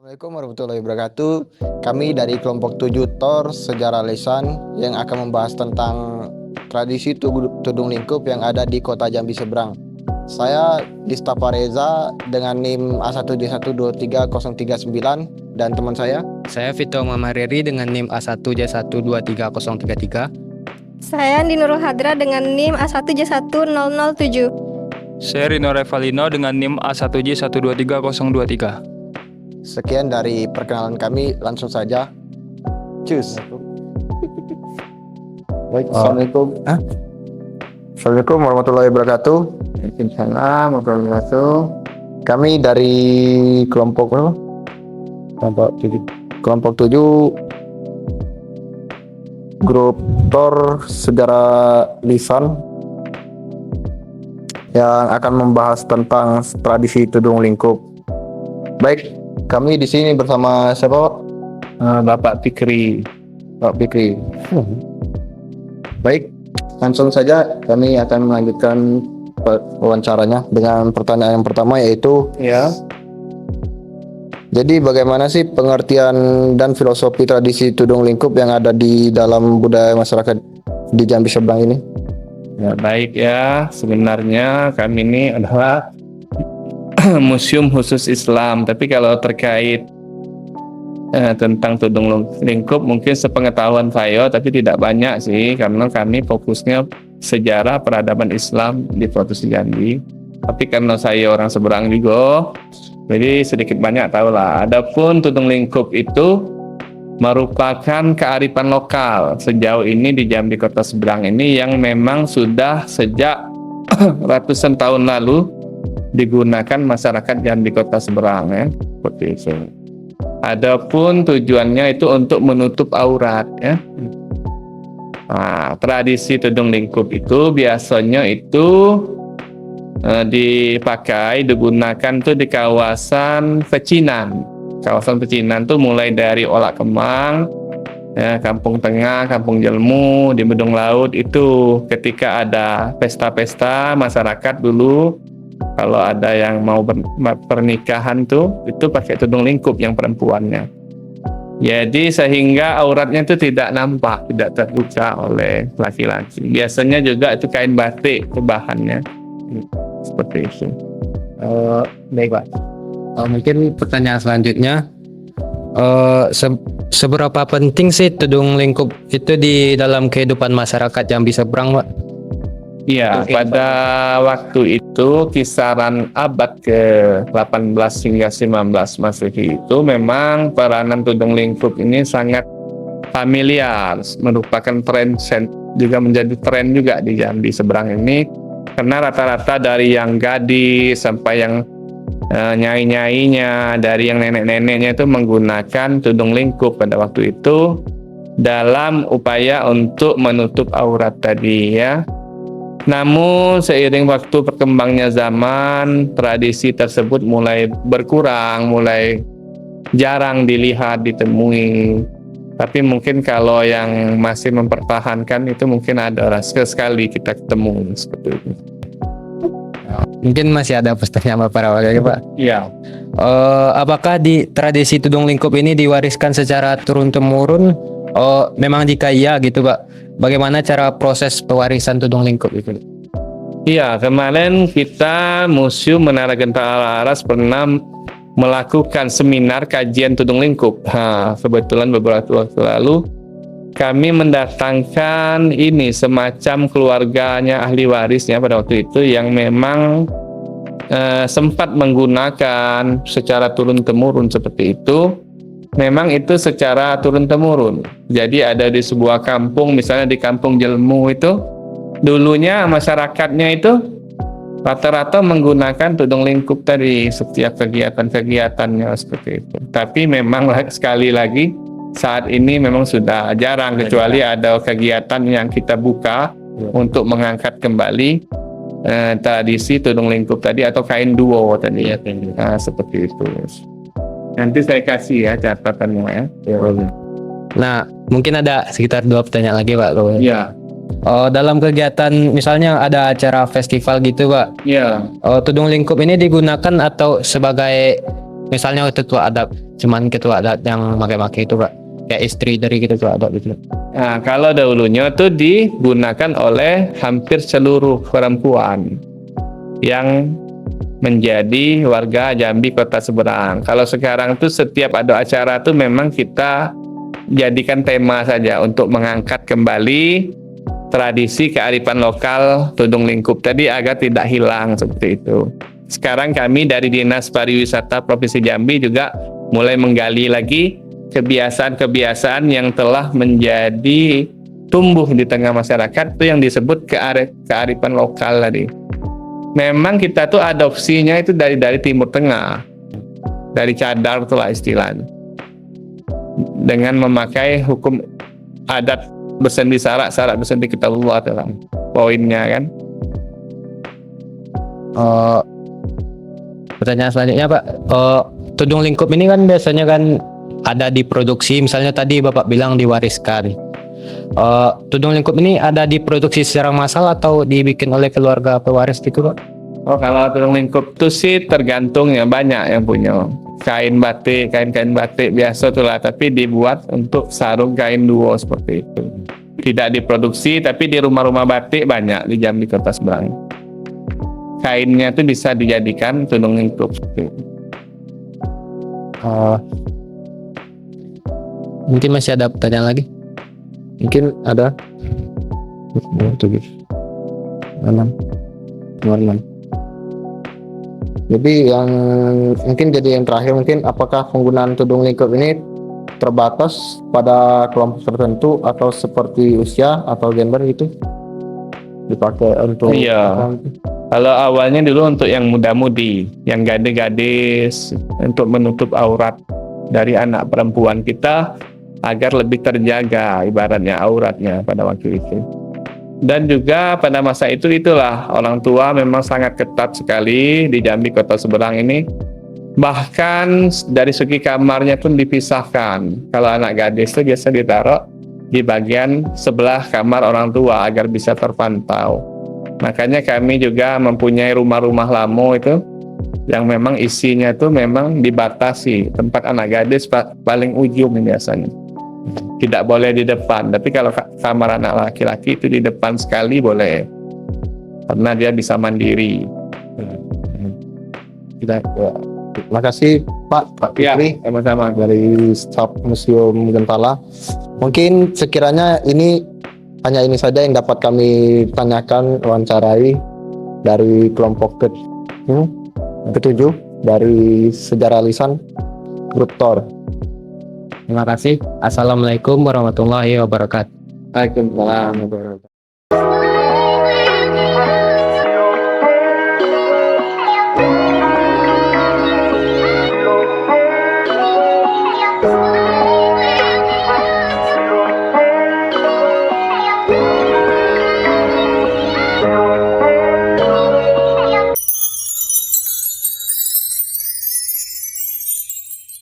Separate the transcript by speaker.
Speaker 1: Assalamualaikum warahmatullahi wabarakatuh. Kami dari kelompok 7 TOR Sejarah Lisan yang akan membahas tentang tradisi tudung lingkup yang ada di kota Jambi seberang. Saya Distafa Reza dengan NIM A1J1230039 dan teman saya.
Speaker 2: Saya Vito Mamariri dengan NIM A1J1230033.
Speaker 3: Saya Andi Nurul Hadra dengan NIM A1J10007.
Speaker 4: Saya Rino Revalino dengan NIM A1J1230023.
Speaker 1: Sekian dari perkenalan kami, langsung saja. Cus. Baik, Assalamualaikum. Assalamualaikum warahmatullahi wabarakatuh.
Speaker 5: Waalaikumsalam warahmatullahi wabarakatuh.
Speaker 1: Kami dari kelompok berapa? Kelompok 7 grup TOR Sejarah Lisan yang akan membahas tentang tradisi tudung lingkup. Baik, kami di sini bersama siapa, Pak?
Speaker 5: Bapak Fikri.
Speaker 1: Pak Fikri. Baik, langsung saja kami akan melanjutkan wawancaranya dengan pertanyaan yang pertama, yaitu jadi bagaimana sih pengertian dan filosofi tradisi tudung lingkup yang ada di dalam budaya masyarakat di Jambi seberang ini?
Speaker 5: Ya, baik ya, sebenarnya kami ini adalah museum khusus Islam, tapi kalau terkait tentang tudung lingkup mungkin sepengetahuan saya, tapi tidak banyak sih, karena kami fokusnya sejarah peradaban Islam di Provinsi Jambi. Tapi karena saya orang seberang juga, jadi sedikit banyak tahu lah. Adapun tudung lingkup itu merupakan kearifan lokal sejauh ini di Jambi Kota Seberang ini yang memang sudah sejak ratusan tahun lalu digunakan masyarakat Jambi Kota Seberang, ya, seperti itu. Adapun tujuannya itu untuk menutup aurat, ya. Nah, tradisi tudung lingkup itu biasanya itu digunakan tuh di kawasan pecinan. Kawasan pecinan tuh mulai dari Olak Kemang, ya, Kampung Tengah, Kampung Jelmu, di Bedung Laut. Itu ketika ada pesta-pesta masyarakat dulu, kalau ada yang mau pernikahan tuh, itu pakai tudung lingkup yang perempuannya. Jadi sehingga auratnya itu tidak nampak, tidak terbuka oleh laki-laki. Biasanya juga itu kain batik, itu bahannya. Seperti itu.
Speaker 2: Baik Pak. Mungkin pertanyaan selanjutnya, seberapa penting sih tudung lingkup itu di dalam kehidupan masyarakat Jambi seberang, Pak?
Speaker 5: Iya, pada waktu itu kisaran abad ke-18 hingga 19 Masehi itu memang peranan tudung lingkup ini sangat familiar, merupakan tren, juga menjadi tren juga di Jambi seberang ini, karena rata-rata dari yang gadis sampai yang nyai-nyainya, dari yang nenek-neneknya itu menggunakan tudung lingkup pada waktu itu dalam upaya untuk menutup aurat tadi, ya. Namun seiring waktu berkembangnya zaman, tradisi tersebut mulai berkurang, mulai jarang dilihat, ditemui. Tapi mungkin kalau yang masih mempertahankan itu mungkin ada sekali kita ketemu seperti itu.
Speaker 2: Mungkin masih ada pertanyaan Bapak lagi, Pak.
Speaker 5: Iya.
Speaker 2: Apakah di tradisi tudung lingkup ini diwariskan secara turun-temurun? Memang jika iya gitu, Pak, bagaimana cara proses pewarisan tudung lingkup itu?
Speaker 5: Iya, kemarin kita Museum Menara Gentala Laras pernah melakukan seminar kajian tudung lingkup. Kebetulan beberapa waktu lalu kami mendatangkan ini semacam keluarganya ahli warisnya pada waktu itu yang memang sempat menggunakan secara turun-temurun seperti itu. Memang itu secara turun-temurun. Jadi ada di sebuah kampung, misalnya di Kampung Jelmu itu, dulunya masyarakatnya itu rata-rata menggunakan tudung lingkup tadi setiap kegiatan-kegiatannya seperti itu. Tapi memang sekali lagi saat ini memang sudah jarang, kecuali ada kegiatan yang kita buka untuk mengangkat kembali tradisi tudung lingkup tadi atau kain duo tadi, ya. Nah, seperti itu. Nanti saya kasih ya catatannya, ya.
Speaker 2: Nah, mungkin ada sekitar 2 pertanyaan lagi, Pak.
Speaker 5: Ya.
Speaker 2: Dalam kegiatan misalnya ada acara festival gitu, Pak.
Speaker 5: Ya.
Speaker 2: Tudung lingkup ini digunakan atau sebagai misalnya ketua adat, cuman ketua adat yang pakai-pakai itu Pak, kayak istri dari ketua adat gitu.
Speaker 5: Nah, kalau dahulunya tuh digunakan oleh hampir seluruh perempuan yang menjadi warga Jambi Kota Seberang. Kalau sekarang tuh setiap ada acara tuh memang kita jadikan tema saja untuk mengangkat kembali tradisi kearifan lokal tudung lingkup tadi agar tidak hilang seperti itu. Sekarang kami dari Dinas Pariwisata Provinsi Jambi juga mulai menggali lagi kebiasaan-kebiasaan yang telah menjadi tumbuh di tengah masyarakat itu yang disebut kearifan lokal tadi. Memang kita tuh adopsinya itu dari Timur Tengah, dari cadar itulah istilahnya, dengan memakai hukum adat bersendi syarat bersendi kitabullah adalah poinnya kan.
Speaker 2: Pertanyaan selanjutnya Pak, tudung lingkup ini kan biasanya kan ada diproduksi, misalnya tadi Bapak bilang diwariskan. Tudung lingkup ini ada diproduksi secara massal atau dibikin oleh keluarga pewaris gitu Pak?
Speaker 5: Oh, kalau tudung lingkup itu sih tergantung ya, banyak yang punya kain batik biasa tuh lah, tapi dibuat untuk sarung kain duo seperti itu. Tidak diproduksi, tapi di rumah-rumah batik banyak di Jambi Kota Seberang. Kainnya itu bisa dijadikan tudung lingkup seperti itu.
Speaker 2: Mungkin masih ada pertanyaan lagi?
Speaker 1: Mungkin ada. Jadi yang terakhir mungkin apakah penggunaan tudung lingkup ini terbatas pada kelompok tertentu atau seperti usia atau gender gitu dipakai untuk
Speaker 5: Iya. Kalau awalnya dulu untuk yang muda-mudi, yang gadis-gadis, untuk menutup aurat dari anak perempuan kita agar lebih terjaga ibaratnya auratnya pada waktu itu. Dan juga pada masa itulah orang tua memang sangat ketat sekali di Jambi Kota Seberang ini. Bahkan dari segi kamarnya pun dipisahkan. Kalau anak gadis itu biasa ditaruh di bagian sebelah kamar orang tua agar bisa terpantau. Makanya kami juga mempunyai rumah-rumah lamo itu yang memang isinya itu memang dibatasi. Tempat anak gadis paling ujung biasanya. Tidak boleh di depan, tapi kalau kamar anak laki-laki itu di depan sekali boleh. Karena dia bisa mandiri.
Speaker 1: Terima kasih Pak
Speaker 5: Ya,
Speaker 1: Fikri
Speaker 5: sama-sama.
Speaker 1: dari staf Museum Gentala. Mungkin sekiranya hanya ini saja yang dapat kami tanyakan, wawancarai dari kelompok ketujuh dari Sejarah Lisan Grup Tor.
Speaker 2: Terima kasih. Assalamualaikum warahmatullahi wabarakatuh.
Speaker 5: Waalaikumsalam.